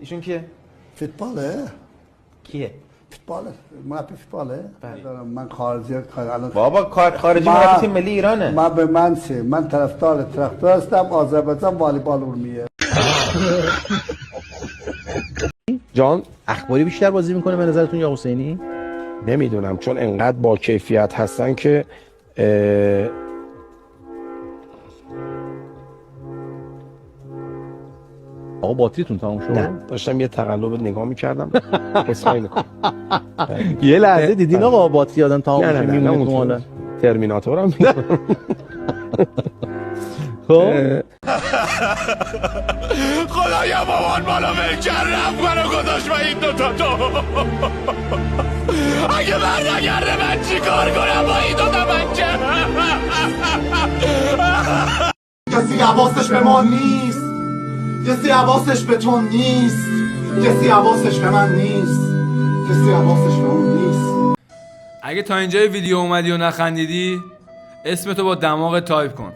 ایشون کیه؟ فوتباله. کیه؟ فوتباله. مربی فوتباله. من خارجی الان بابا خارجی مربی تیم ملی ایرانه. من طرفدار هستم. آذربایجان والیبال ارومیه. جان اخباری بیشتر بازی میکنه به نظرتون یا حسینی؟ نمیدونم، چون انقدر با کیفیت هستن که آقا باتریتون تموم شد؟ نه داشتم یه تقلب نگاه میکردم. یه لحظه دیدین آقا باتری آدم تموم میشه میمونه تو حالا ترمیناتورم. خب خدایا مامان بالا بکر رفت منو گذاشت و این دوتا تو. اگه برنگرده من چی کار کنم با این دوتا بچه؟ کسی حواسش به ما نیست، کسی حواسش به تو نیست، کسی حواسش به من نیست، کسی حواسش به اون نیست. اگه تا اینجای ویدیو اومدی و نخندیدی اسمتو با دماغ تایپ کن.